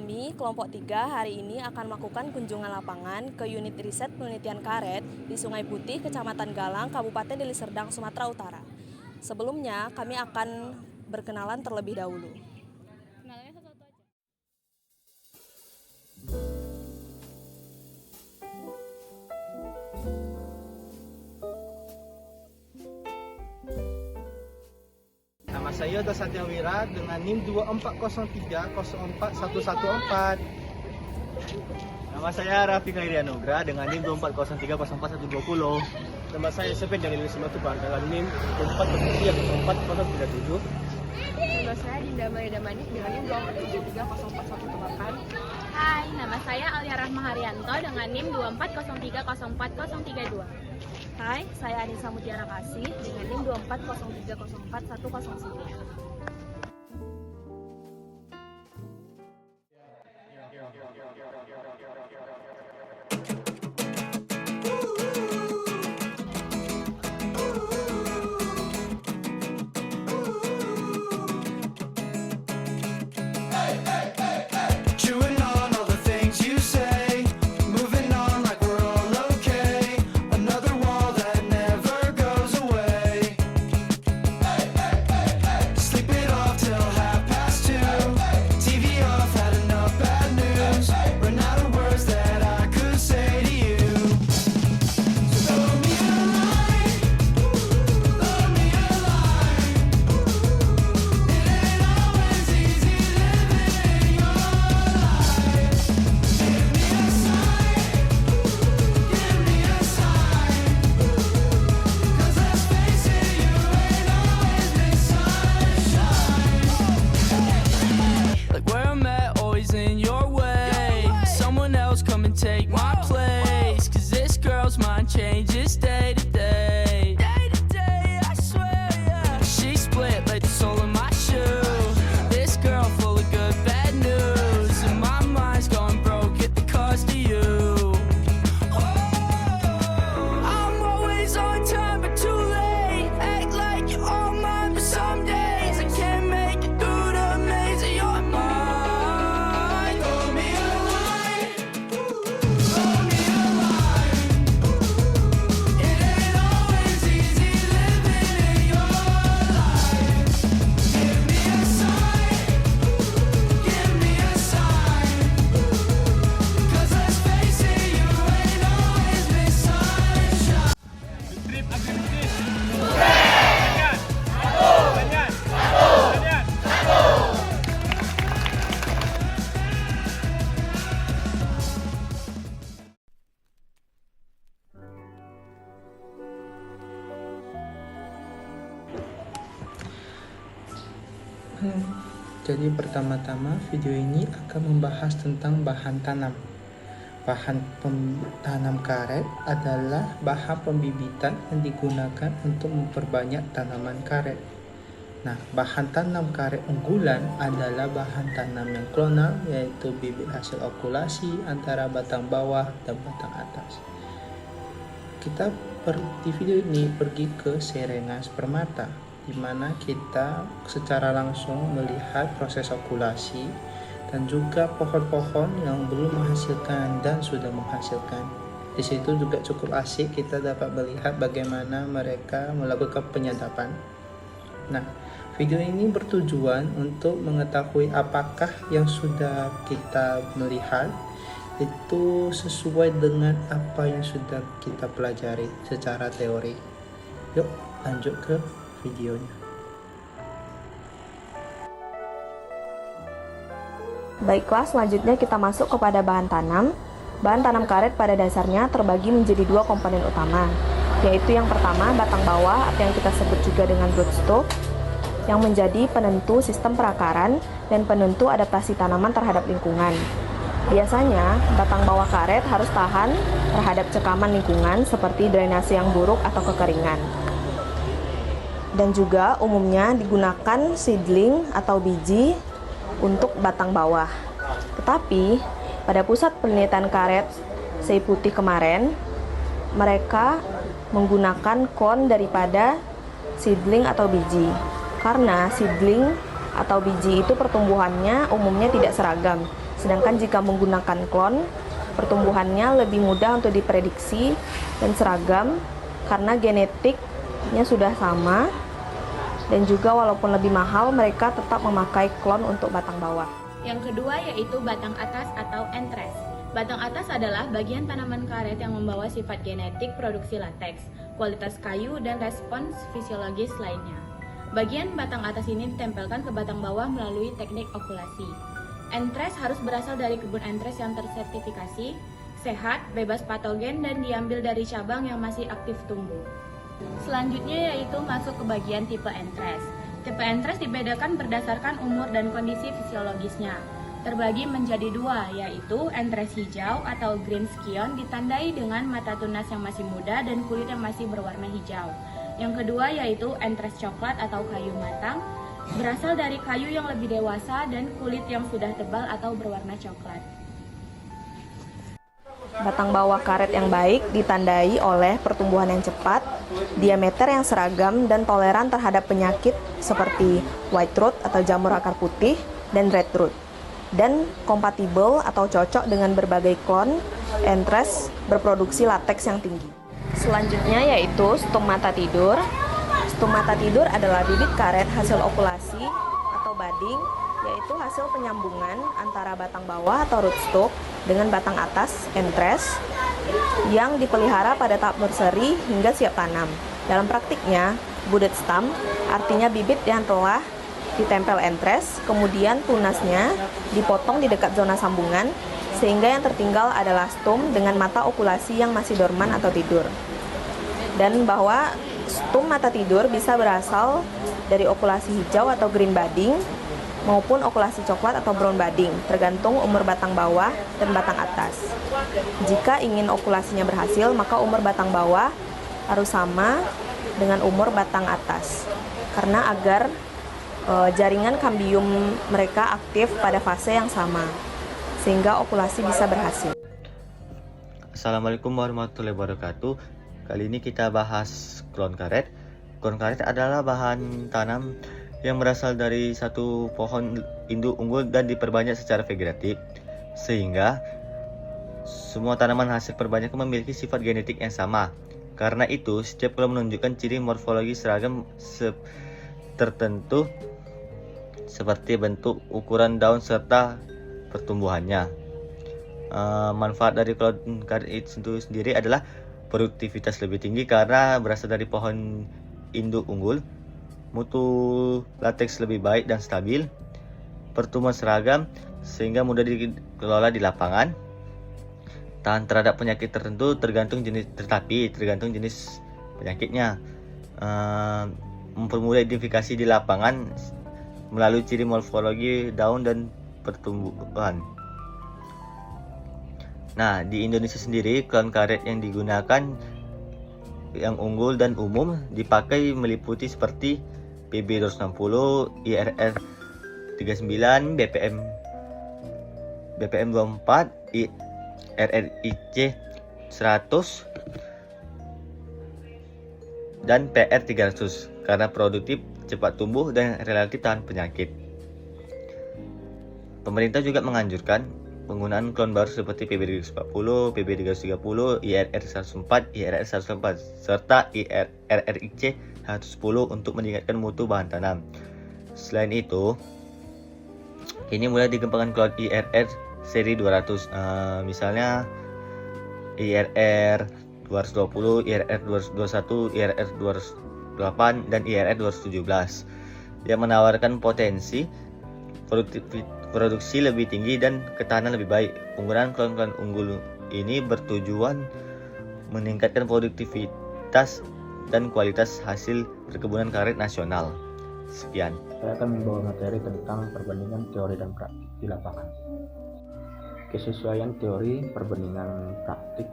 Kami, kelompok 3, hari ini akan melakukan kunjungan lapangan ke unit riset penelitian karet di Sungai Putih, Kecamatan Galang, Kabupaten Deli Serdang, Sumatera Utara. Sebelumnya, kami akan berkenalan terlebih dahulu. Kenalannya satu-satu aja. Nama saya Dasatya Wira dengan NIM 2403041114. Nama saya Rafi Kairianugra dengan NIM 2403041120. Nama saya Sepen dari Simatubar dengan NIM 24030437. Nama saya Dinda Maida Manik dengan NIM 24730418. Hai, nama saya Alia Rahma Haryanto dengan NIM 2403040032. Hai, saya Anissa Mutiara Kasih dengan NIM 2403041109. Chewing on all the things you say, moving on like we're all okay. Another wall that never goes away. Sleep it off till 2:30. TV off, had enough bad news. Run out of words that I could say to you. So throw me a line, throw me a line. It ain't always easy living your life. Give me a sign, give me a sign. 'Cause let's face it, you ain't always been sunshine. Like where I'm at, always in your way. Someone else come and take my place. 'Cause this girl's mind changes day to day. Day to day, I swear, yeah. She split like the sole of my shoe. This girl full of good, bad news. And my mind's going broke at the cost of you. I'm always on time but too late. Act like you're all mine, but some days I can't make it through the maze of your mind. Throw me a line, throw me a line. It ain't always easy living in your life. Give me a sign, give me a sign. 'Cause let's face it, you ain't always been sunshine. Trip aktivitas. Banyak. Banyak. Banyak. Jadi pertama-tama video ini akan membahas tentang bahan tanam. Bahan tanam karet adalah bahan pembibitan yang digunakan untuk memperbanyak tanaman karet. Nah, bahan tanam karet unggulan adalah bahan tanam yang klonal, yaitu bibit hasil okulasi antara batang bawah dan batang atas. Kita di video ini pergi ke Serengas Permata, di mana kita secara langsung melihat proses okulasi dan juga pohon-pohon yang belum menghasilkan dan sudah menghasilkan. Di situ juga cukup asik, kita dapat melihat bagaimana mereka melakukan penyadapan. Nah, video ini bertujuan untuk mengetahui apakah yang sudah kita melihat itu sesuai dengan apa yang sudah kita pelajari secara teori. Yuk, lanjut ke videonya. Baiklah, selanjutnya kita masuk kepada bahan tanam. Bahan tanam karet pada dasarnya terbagi menjadi dua komponen utama, yaitu yang pertama batang bawah atau yang kita sebut juga dengan broadstock, yang menjadi penentu sistem perakaran dan penentu adaptasi tanaman terhadap lingkungan. Biasanya, batang bawah karet harus tahan terhadap cekaman lingkungan seperti drainase yang buruk atau kekeringan. Dan juga umumnya digunakan seedling atau biji untuk batang bawah. Tetapi pada pusat penelitian karet Sei Putih kemarin, mereka menggunakan kon daripada seedling atau biji. Karena seedling atau biji itu pertumbuhannya umumnya tidak seragam, Sedangkan jika menggunakan klon, pertumbuhannya lebih mudah untuk diprediksi dan seragam karena genetiknya sudah sama, dan juga walaupun lebih mahal, mereka tetap memakai klon untuk batang bawah. Yang kedua yaitu batang atas atau entres. Batang atas adalah bagian tanaman karet yang membawa sifat genetik produksi lateks, kualitas kayu, dan respons fisiologis lainnya. Bagian batang atas ini ditempelkan ke batang bawah melalui teknik okulasi. Entres harus berasal dari kebun entres yang tersertifikasi, sehat, bebas patogen, dan diambil dari cabang yang masih aktif tumbuh. Selanjutnya yaitu masuk ke bagian tipe entres. Tipe entres dibedakan berdasarkan umur dan kondisi fisiologisnya. Terbagi menjadi dua, yaitu entres hijau atau green scion ditandai dengan mata tunas yang masih muda dan kulit yang masih berwarna hijau. Yang kedua yaitu entres coklat atau kayu matang, berasal dari kayu yang lebih dewasa dan kulit yang sudah tebal atau berwarna coklat. Batang bawah karet yang baik ditandai oleh pertumbuhan yang cepat, diameter yang seragam, dan toleran terhadap penyakit seperti white root atau jamur akar putih dan red root, dan kompatibel atau cocok dengan berbagai klon entres berproduksi lateks yang tinggi. Selanjutnya yaitu stum mata tidur. Stum mata tidur adalah bibit karet hasil okulasi atau budding, yaitu hasil penyambungan antara batang bawah atau rootstock dengan batang atas entres yang dipelihara pada tahap nursery hingga siap tanam. Dalam praktiknya, budded stem artinya bibit yang telah ditempel entres, kemudian tunasnya dipotong di dekat zona sambungan, sehingga yang tertinggal adalah stum dengan mata okulasi yang masih dorman atau tidur. Dan bahwa stum mata tidur bisa berasal dari okulasi hijau atau green budding, maupun okulasi coklat atau brown budding, tergantung umur batang bawah dan batang atas. Jika ingin okulasinya berhasil, maka umur batang bawah harus sama dengan umur batang atas, karena agar jaringan kambium mereka aktif pada fase yang sama, sehingga okulasi bisa berhasil. Assalamualaikum warahmatullahi wabarakatuh. Kali ini kita bahas klon karet. Klon karet adalah bahan tanam yang berasal dari satu pohon induk unggul dan diperbanyak secara vegetatif, sehingga semua tanaman hasil perbanyakan memiliki sifat genetik yang sama. Karena itu, setiap klon menunjukkan ciri morfologi seragam tertentu seperti bentuk, ukuran daun, serta pertumbuhannya. Manfaat dari klon karet itu sendiri adalah produktivitas lebih tinggi karena berasal dari pohon induk unggul, mutu lateks lebih baik dan stabil, pertumbuhan seragam sehingga mudah dikelola di lapangan, tahan terhadap penyakit tertentu tergantung jenis penyakitnya, mempermudah identifikasi di lapangan melalui ciri morfologi daun dan pertumbuhan. Nah, di Indonesia sendiri, klon karet yang digunakan yang unggul dan umum dipakai meliputi seperti PB 260, IRR 39, BPM 24, RRIC 100, dan PR 300 karena produktif, cepat tumbuh, dan relatif tahan penyakit. Pemerintah juga menganjurkan penggunaan klon baru seperti PB 340, PB 330, IRR 104, IRR 104, serta RRIC 110 untuk meningkatkan mutu bahan tanam. Selain itu, kini mulai dikembangkan klon IRR seri 200, misalnya IRR 220, IRR 221, IRR 208, dan IRR 217 yang menawarkan potensi produksi lebih tinggi dan ketahanan lebih baik. Penggunaan klon-klon unggul ini bertujuan meningkatkan produktivitas dan kualitas hasil perkebunan karet nasional. Sekian. Saya akan membawa materi tentang perbandingan teori dan praktik di lapangan. Kesesuaian teori, perbandingan praktik,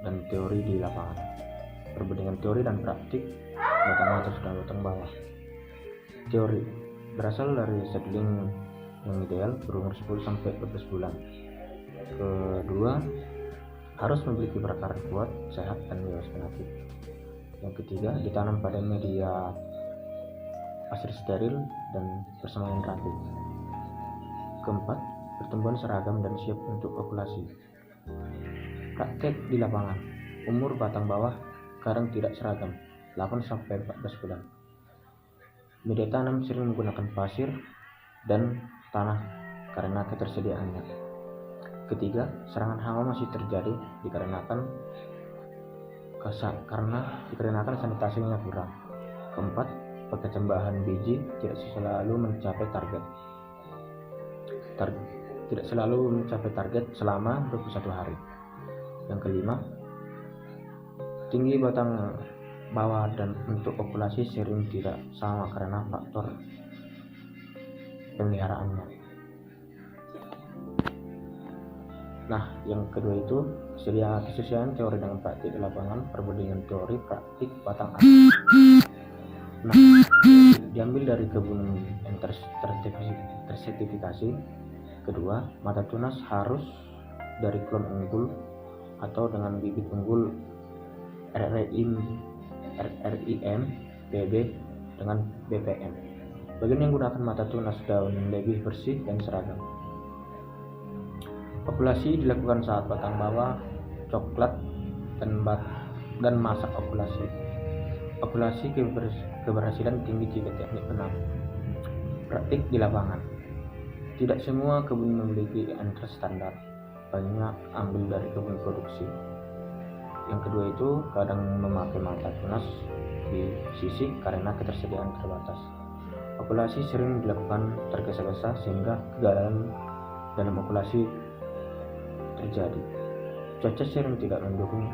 dan teori di lapangan. Perbandingan teori dan praktik batang atas dan batang bawah. Teori berasal dari seedling yang ideal berumur 10-12 bulan. Kedua, harus memiliki perakaran kuat, sehat, dan bebas penyakit. Yang ketiga, ditanam pada media pasir steril dan persemaian rapi. Keempat, pertumbuhan seragam dan siap untuk okulasi. Praktek di lapangan. Umur batang bawah kadang tidak seragam, 8-14 bulan. Media tanam sering menggunakan pasir dan tanah karena ketersediaannya. Ketiga, serangan hama masih terjadi dikarenakan sanitasinya kurang. Keempat, perkecambahan biji tidak selalu mencapai target selama 21 hari. Yang kelima, tinggi batang bawah dan untuk okulasi sering tidak sama karena faktor pemeliharaannya. Nah, yang kedua itu kesesuaian teori dengan praktik di lapangan, perbandingan teori praktik batang atas. Nah, diambil dari kebun yang tersertifikasi. Kedua, mata tunas harus dari klon unggul atau dengan bibit unggul RIM, PB dengan BPM. Bagian yang gunakan mata tunas daun lebih bersih dan seragam. Okulasi dilakukan saat batang bawah coklat dan masa okulasi. Okulasi keberhasilan tinggi jika teknik benar. Praktik di lapangan. Tidak semua kebun memiliki entres standar. Banyak ambil dari kebun produksi. Yang kedua itu kadang memakai mata tunas di sisi karena ketersediaan terbatas. Okulasi sering dilakukan tergesa-gesa sehingga kegagalan dalam okulasi terjadi. Cuaca sering tidak mendukung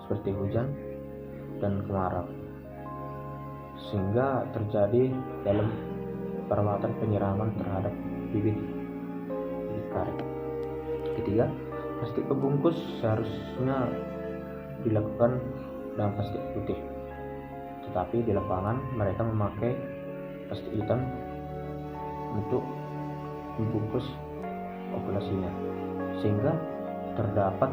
seperti hujan dan kemarau, sehingga terjadi dalam perawatan penyiraman terhadap bibit karet. Ketiga, plastik pembungkus seharusnya dilakukan dalam plastik putih, tetapi di lapangan mereka memakai plastik hitam untuk membungkus okulasinya, sehingga terdapat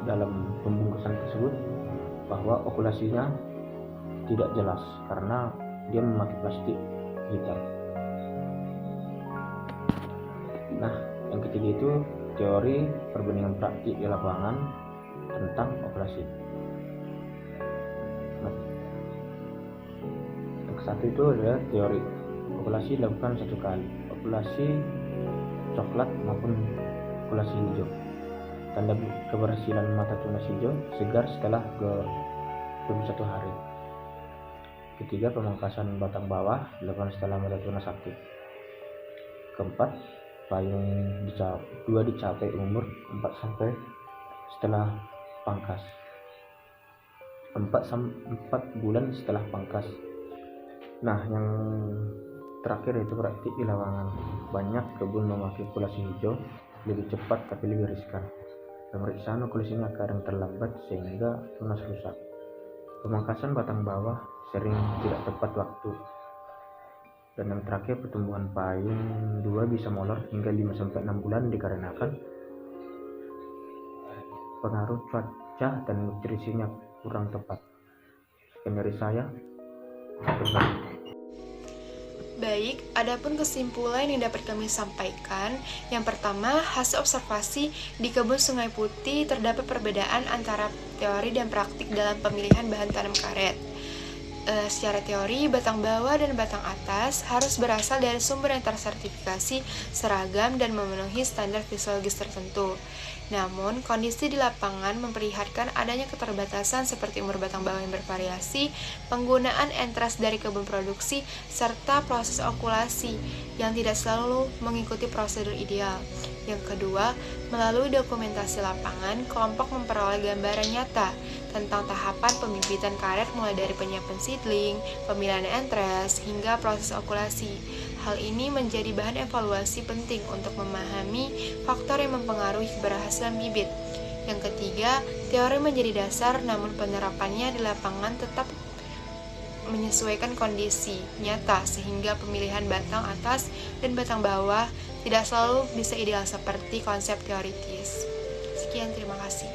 dalam pembungkusan tersebut bahwa okulasinya tidak jelas karena dia memakai plastik hitam. Nah, yang ketiga itu teori perbandingan praktik di lapangan tentang okulasi. Nah, yang satu itu adalah teori okulasi dilakukan satu kali, okulasi coklat maupun okulasi hijau. Tanda keberhasilan mata tunas hijau segar setelah 21 hari. Ketiga, pemangkasan batang bawah dilakukan setelah mata tunas aktif. Keempat, payung 2 dicapai umur 4 sampai setelah pangkas. 4 bulan setelah pangkas. Nah, yang terakhir itu praktik di lapangan. Banyak kebun memakai okulasi hijau lebih cepat tapi lebih riskan. Pemeriksaan okulasinya kadang terlambat sehingga tunas rusak. Pemangkasan batang bawah sering tidak tepat waktu. Dan yang terakhir, pertumbuhan payung 2 bisa molor hingga 5-6 bulan dikarenakan pengaruh cuaca dan nutrisinya kurang tepat. Sekian dari saya. Baik, adapun kesimpulan yang dapat kami sampaikan. Yang pertama, hasil observasi di kebun Sungai Putih terdapat perbedaan antara teori dan praktik dalam pemilihan bahan tanam karet. Secara teori, batang bawah dan batang atas harus berasal dari sumber yang tersertifikasi, seragam, dan memenuhi standar fisiologis tertentu. Namun, kondisi di lapangan memperlihatkan adanya keterbatasan seperti umur batang bawah yang bervariasi, penggunaan entres dari kebun produksi, serta proses okulasi yang tidak selalu mengikuti prosedur ideal. Yang kedua, melalui dokumentasi lapangan, kelompok memperoleh gambaran nyata tentang tahapan pembibitan karet mulai dari penyiapan seedling, pemilihan entres, hingga proses okulasi. Hal ini menjadi bahan evaluasi penting untuk memahami faktor yang mempengaruhi keberhasilan bibit. Yang ketiga, teori menjadi dasar namun penerapannya di lapangan tetap menyesuaikan kondisi nyata sehingga pemilihan batang atas dan batang bawah tidak selalu bisa ideal seperti konsep teoritis. Sekian, terima kasih.